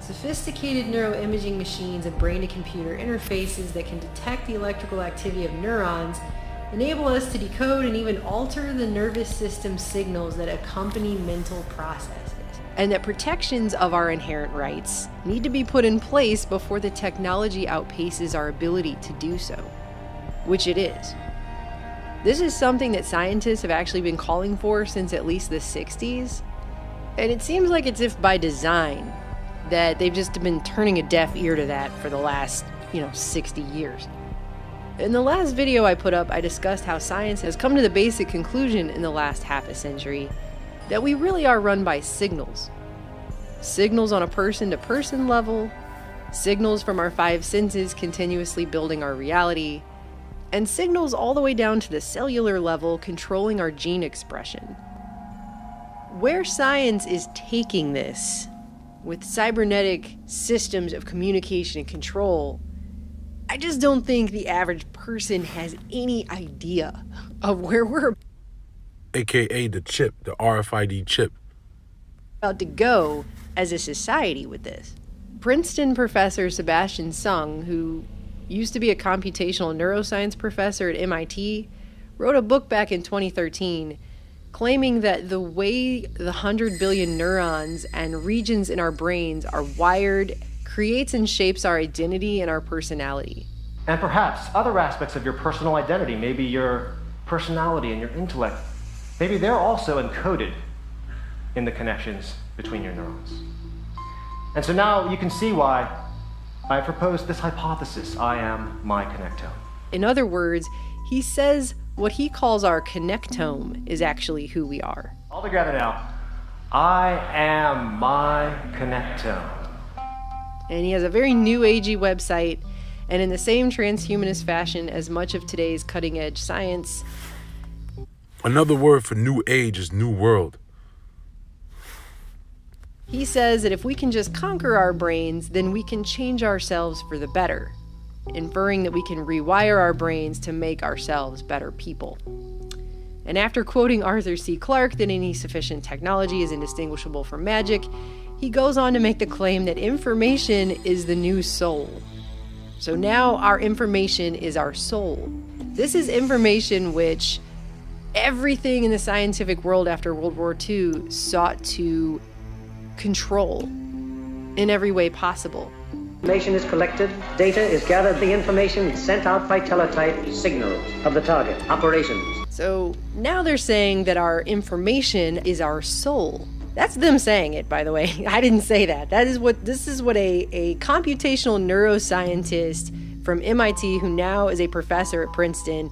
Sophisticated neuroimaging machines and brain-to-computer interfaces that can detect the electrical activity of neurons enable us to decode and even alter the nervous system signals that accompany mental processes. And that protections of our inherent rights need to be put in place before the technology outpaces our ability to do so, which it is. This is something that scientists have actually been calling for since at least the 60s, and it seems like it's if by design that they've just been turning a deaf ear to that for the last, 60 years. In the last video I put up, I discussed how science has come to the basic conclusion in the last half a century that we really are run by signals. Signals on a person-to-person level, signals from our five senses continuously building our reality, and signals all the way down to the cellular level controlling our gene expression. Where science is taking this, with cybernetic systems of communication and control, I just don't think the average person has any idea of where we're AKA the chip, the RFID chip. about to go as a society with this. Princeton professor Sebastian Sung, who used to be a computational neuroscience professor at MIT, wrote a book back in 2013 claiming that the way the 100 billion neurons and regions in our brains are wired creates and shapes our identity and our personality. And perhaps other aspects of your personal identity, maybe your personality and your intellect, maybe they're also encoded in the connections between your neurons. And so now you can see why I proposed this hypothesis: I am my connectome. In other words, he says what he calls our connectome is actually who we are. All together now. I am my connectome. And he has a very new agey website, and in the same transhumanist fashion as much of today's cutting-edge science. Another word for new age is new world. He says that if we can just conquer our brains, then we can change ourselves for the better, inferring that we can rewire our brains to make ourselves better people. And after quoting Arthur C. Clarke that any sufficient technology is indistinguishable from magic, he goes on to make the claim that information is the new soul. So now our information is our soul. This is information which everything in the scientific world after World War II sought to control in every way possible. Information is collected, data is gathered, the information is sent out by teletype signals of the target, operations. So now they're saying that our information is our soul. That's them saying it, by the way. I didn't say that. This is what a computational neuroscientist from MIT, who now is a professor at Princeton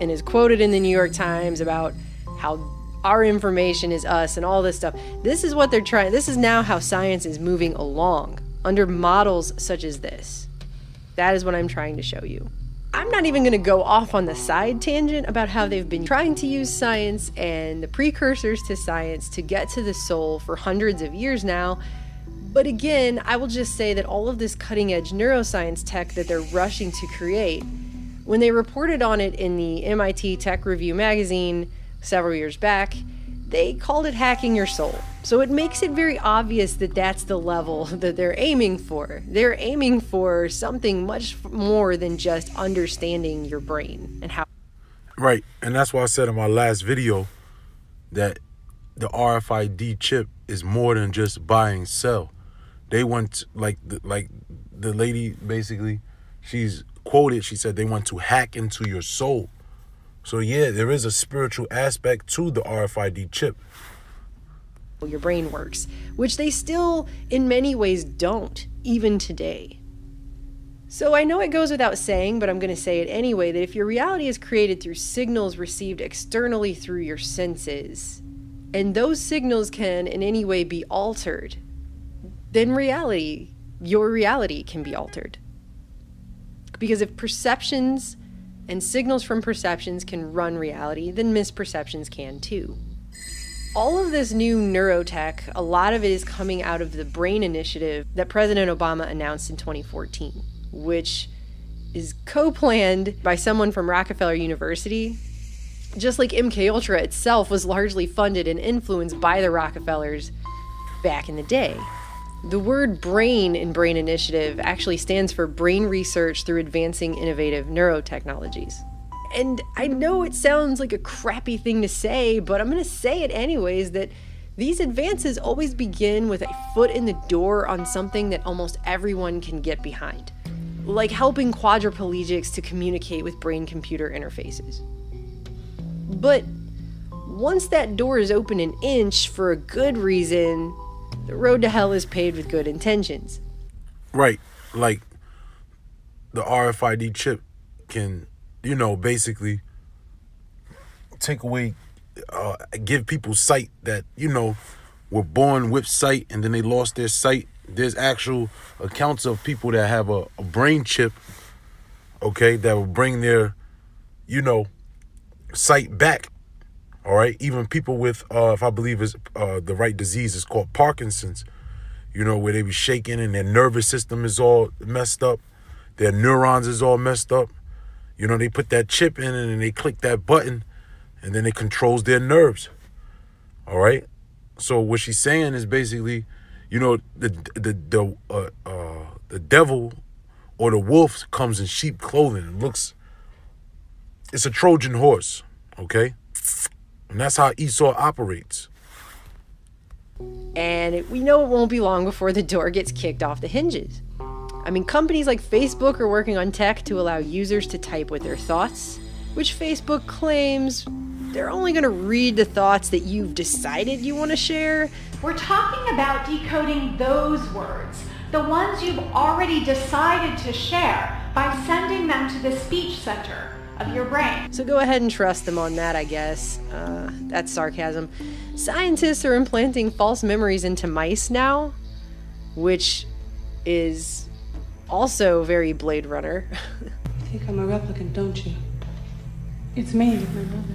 and is quoted in the New York Times about how our information is us and all this stuff. This is what they're trying. This is now how science is moving along under models such as this. That is what I'm trying to show you. I'm not even going to go off on the side tangent about how they've been trying to use science and the precursors to science to get to the soul for hundreds of years now. But again, I will just say that all of this cutting-edge neuroscience tech that they're rushing to create, when they reported on it in the MIT Tech Review magazine several years back, they called it hacking your soul. So it makes it very obvious that that's the level that they're aiming for. They're aiming for something much more than just understanding your brain and how. Right, and that's why I said in my last video that the RFID chip is more than just buy and sell. They want, like the lady basically, she's quoted, she said they want to hack into your soul. So yeah, there is a spiritual aspect to the RFID chip. Your brain works, which they still in many ways don't, even today. So I know it goes without saying, but I'm going to say it anyway, that if your reality is created through signals received externally through your senses, and those signals can in any way be altered, then your reality can be altered. Because if perceptions and signals from perceptions can run reality, then misperceptions can too. All of this new neurotech, a lot of it is coming out of the Brain Initiative that President Obama announced in 2014, which is co-planned by someone from Rockefeller University, just like MKUltra itself was largely funded and influenced by the Rockefellers back in the day. The word brain in Brain Initiative actually stands for Brain Research through Advancing Innovative Neurotechnologies. And I know it sounds like a crappy thing to say, but I'm going to say it anyways, that these advances always begin with a foot in the door on something that almost everyone can get behind, like helping quadriplegics to communicate with brain-computer interfaces. But once that door is open an inch for a good reason, the road to hell is paved with good intentions. Right. Like the RFID chip can, basically take away, give people sight that, were born with sight and then they lost their sight. There's actual accounts of people that have a brain chip, okay, that will bring their, sight back. All right. Even people with, if I believe is the right disease is called Parkinson's, where they be shaking and their nervous system is all messed up. Their neurons is all messed up. They put that chip in and they click that button and then it controls their nerves. All right. So what she's saying is basically, the devil or the wolf comes in sheep clothing. It's a Trojan horse. Okay. And that's how ESAU operates. And we know it won't be long before the door gets kicked off the hinges. I mean, companies like Facebook are working on tech to allow users to type with their thoughts, which Facebook claims they're only going to read the thoughts that you've decided you want to share. We're talking about decoding those words, the ones you've already decided to share, by sending them to the speech center of your brain. So go ahead and trust them on that, I guess. That's sarcasm. Scientists are implanting false memories into mice now, which is also very Blade Runner. You think I'm a replicant, don't you? It's me, my mother.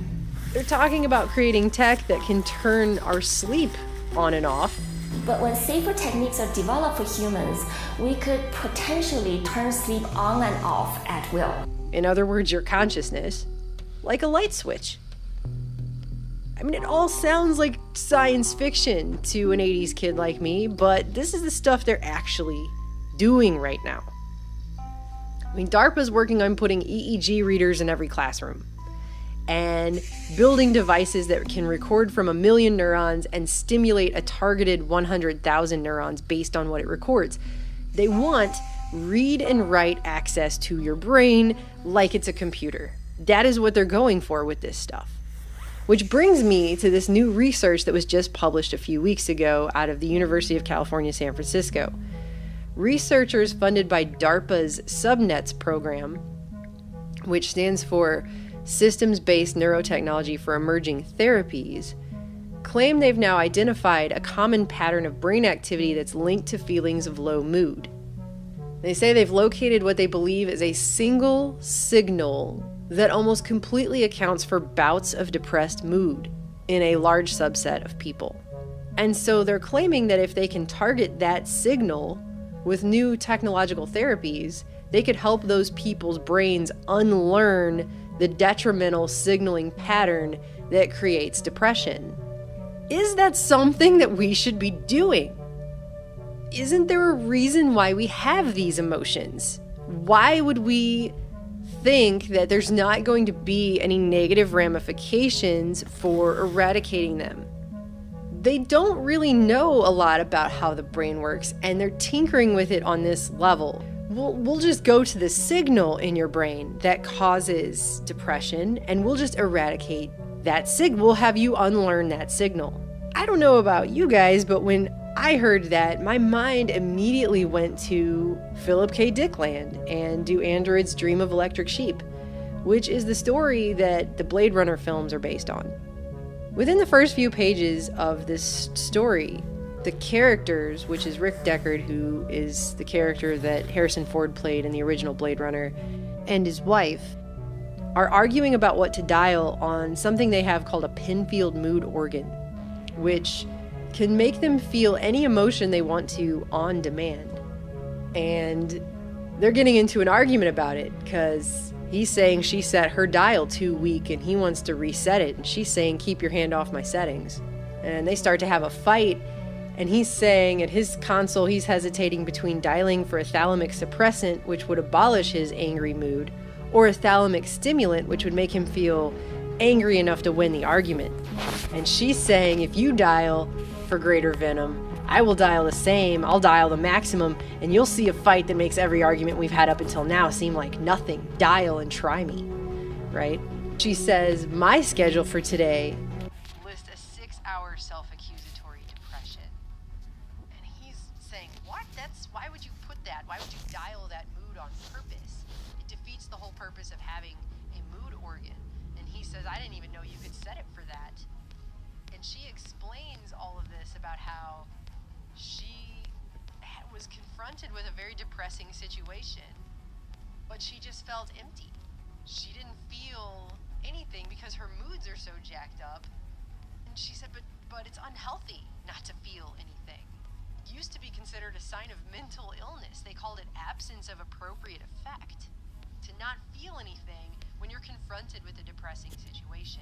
They're talking about creating tech that can turn our sleep on and off. But when safer techniques are developed for humans, we could potentially turn sleep on and off at will. In other words, your consciousness, like a light switch. I mean, it all sounds like science fiction to an 80s kid like me, but this is the stuff they're actually doing right now. I mean, DARPA's working on putting EEG readers in every classroom and building devices that can record from 1 million neurons and stimulate a targeted 100,000 neurons based on what it records. They want read and write access to your brain like it's a computer. That is what they're going for with this stuff. Which brings me to this new research that was just published a few weeks ago out of the University of California, San Francisco. Researchers funded by DARPA's Subnets program, which stands for Systems-Based Neurotechnology for Emerging Therapies, claim they've now identified a common pattern of brain activity that's linked to feelings of low mood. They say they've located what they believe is a single signal that almost completely accounts for bouts of depressed mood in a large subset of people. And so they're claiming that if they can target that signal with new technological therapies, they could help those people's brains unlearn the detrimental signaling pattern that creates depression. Is that something that we should be doing? Isn't there a reason why we have these emotions? Why would we think that there's not going to be any negative ramifications for eradicating them? They don't really know a lot about how the brain works, and they're tinkering with it on this level. We'll just go to the signal in your brain that causes depression, and we'll just eradicate that signal. We'll have you unlearn that signal. I don't know about you guys, but when I heard that, my mind immediately went to Philip K. Dick land and Do Androids Dream of Electric Sheep, which is the story that the Blade Runner films are based on. Within the first few pages of this story, the characters, which is Rick Deckard, who is the character that Harrison Ford played in the original Blade Runner, and his wife, are arguing about what to dial on something they have called a Penfield mood organ, which can make them feel any emotion they want to on demand. And they're getting into an argument about it because he's saying she set her dial too weak and he wants to reset it, and she's saying keep your hand off my settings. And they start to have a fight, And he's saying at his console he's hesitating between dialing for a thalamic suppressant, which would abolish his angry mood, or a thalamic stimulant, which would make him feel angry enough to win the argument. And she's saying, if you dial for greater venom, I will dial the same, I'll dial the maximum, and you'll see a fight that makes every argument we've had up until now seem like nothing. Dial and try me, right? She says, my schedule for today lists a 6-hour self-accusatory depression. And he's saying, what? Why would you put that? Why would you dial that mood on purpose? It defeats the whole purpose of having a mood organ. And he says, I didn't even know you could set it for that. And she explains all of this about how she was confronted with a very depressing situation, but she just felt empty. She didn't feel anything because her moods are so jacked up. And she said, but it's unhealthy not to feel anything. It used to be considered a sign of mental illness. They called it absence of appropriate effect. To not feel anything when you're confronted with a depressing situation.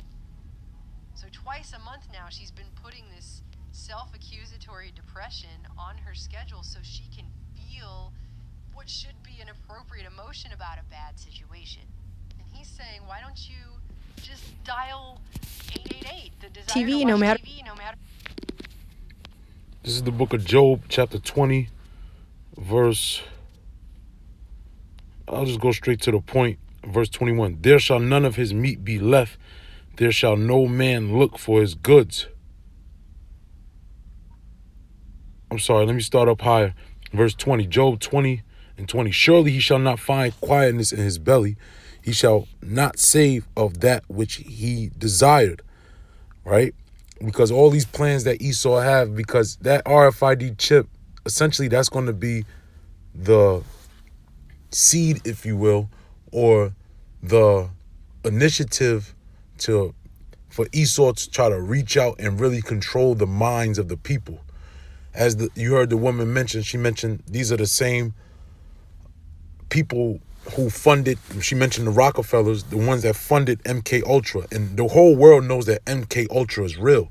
So twice a month now, she's been putting this self-accusatory depression on her schedule so she can feel what should be an appropriate emotion about a bad situation. And he's saying, why don't you just dial 888, the desire TV, to no watch matter. TV, no matter. This is the book of Job, chapter 20, verse... I'll just go straight to the point. Verse 21. There shall none of his meat be left. There shall no man look for his goods. I'm sorry, let me start up higher. Verse 20. Job 20 and 20. Surely he shall not find quietness in his belly. He shall not save of that which he desired. Right? Because all these plans that Esau have, because that RFID chip, essentially that's going to be the seed, if you will, or the initiative for Esau to try to reach out and really control the minds of the people. As you heard the woman mention, she mentioned these are the same people who funded, she mentioned the Rockefellers, the ones that funded MK Ultra, and the whole world knows that MK Ultra is real.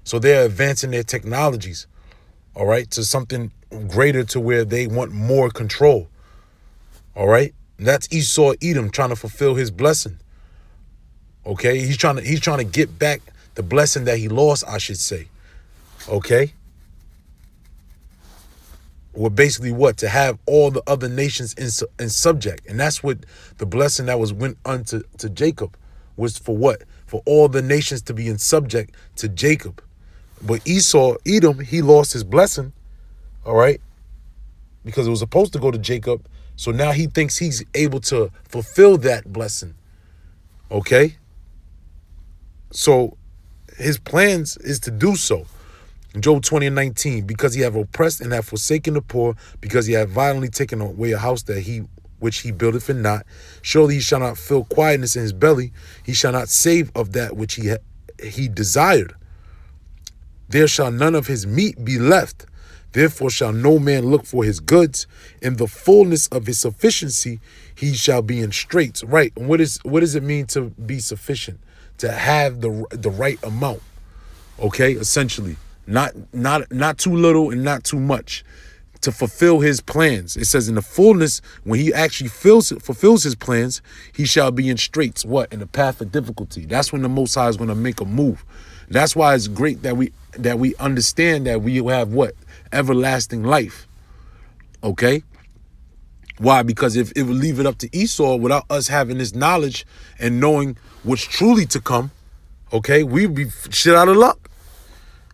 So they're advancing their technologies, all right, to something greater, to where they want more control. All right, that's Esau Edom trying to fulfill his blessing. Okay, he's trying to get back the blessing that he lost, I should say. Okay, well, basically what? To have all the other nations in subject, and that's what the blessing that was went unto Jacob was for. What? For all the nations to be in subject to Jacob. But Esau Edom, he lost his blessing. All right, because it was supposed to go to Jacob. So now he thinks he's able to fulfill that blessing. Okay? So his plans is to do so. Job 20 and 19, because he have oppressed and have forsaken the poor, because he have violently taken away a house which he buildeth for naught. Surely he shall not feel quietness in his belly. He shall not save of that which he desired. There shall none of his meat be left. Therefore shall no man look for his goods. In the fullness of his sufficiency, he shall be in straits. Right. And what does it mean to be sufficient? To have the right amount. Okay, essentially. Not too little and not too much. To fulfill his plans. It says in the fullness, when he actually fulfills his plans, he shall be in straits. What? In the path of difficulty. That's when the Most High is going to make a move. That's why it's great that we understand that we have what? Everlasting life. Okay? Why? Because if it would leave it up to Esau without us having this knowledge and knowing what's truly to come, okay, we'd be shit out of luck.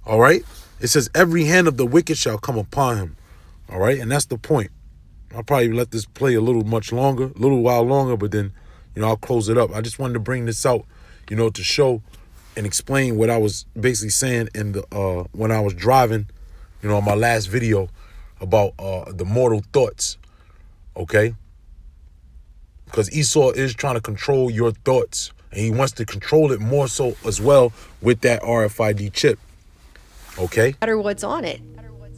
All right? It says every hand of the wicked shall come upon him. All right? And that's the point. I'll probably let this play a little while longer, but then, I'll close it up. I just wanted to bring this out, to show and explain what I was basically saying in the when I was driving, on my last video about the mortal thoughts. Okay? Because Esau is trying to control your thoughts, and he wants to control it more so as well with that RFID chip. Okay? No matter what's on it.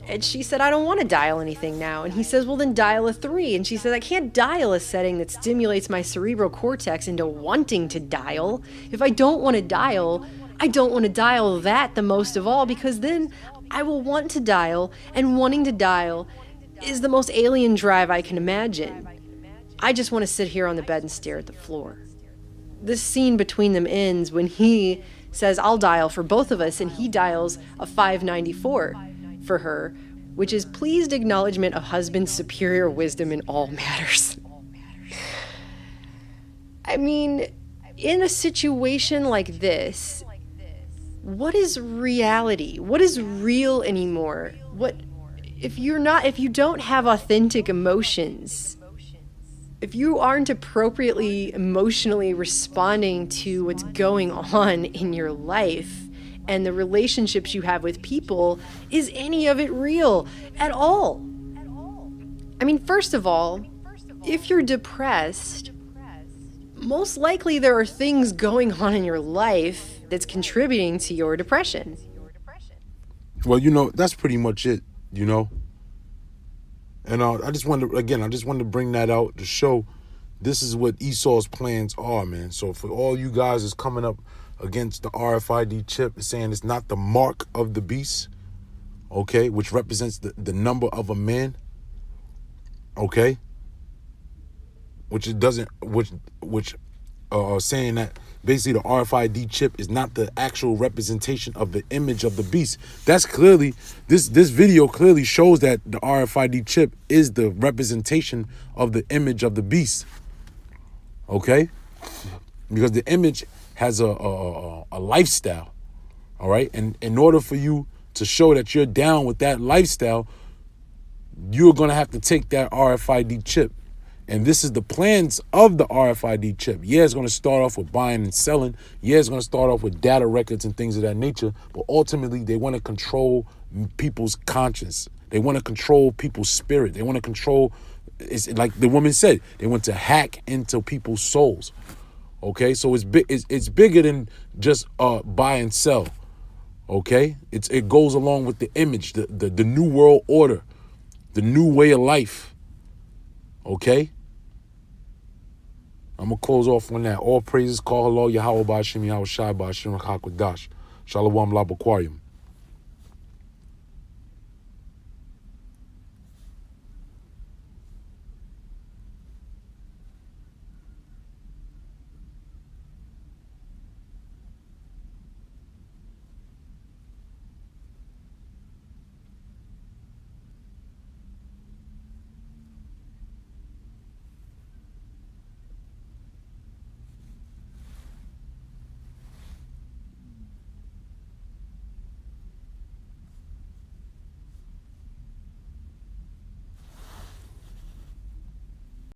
And she said, I don't want to dial anything now. And he says, well, then dial a 3. And she said, I can't dial a setting that stimulates my cerebral cortex into wanting to dial. If I don't want to dial, I don't want to dial that the most of all, because then I will want to dial, and wanting to dial is the most alien drive I can imagine. I just want to sit here on the bed and stare at the floor. This scene between them ends when he says, I'll dial for both of us, and he dials a 594 for her, which is pleased acknowledgement of husband's superior wisdom in all matters. I mean, in a situation like this, what is reality? What is real anymore? What if you don't have authentic emotions? If you aren't appropriately emotionally responding to what's going on in your life and the relationships you have with people, is any of it real at all? I mean, first of all, if you're depressed, most likely there are things going on in your life that's contributing to your depression. Well, that's pretty much it, And I just wanted to bring that out to show this is what ESAU's plans are, man. So for all you guys that's coming up against the RFID chip, saying it's not the mark of the beast, okay, which represents the number of a man, okay, saying that basically the RFID chip is not the actual representation of the image of the beast. That's clearly, this video clearly shows that the RFID chip is the representation of the image of the beast. Okay? Because the image has a lifestyle. All right? And in order for you to show that you're down with that lifestyle, you're going to have to take that RFID chip. And this is the plans of the RFID chip. Yeah, it's going to start off with buying and selling. Yeah, it's going to start off with data records and things of that nature. But ultimately, they want to control people's conscience. They want to control people's spirit. They want to control, it's like the woman said, they want to hack into people's souls. Okay, so it's bigger than just buy and sell. Okay, it goes along with the image, the new world order, the new way of life. Okay. I'm going to close off on that. All praises, call hello, Yahweh Ba'ashim, Yahweh Shai Ba'ashim, Hakwadash. Shalom Labaquarium.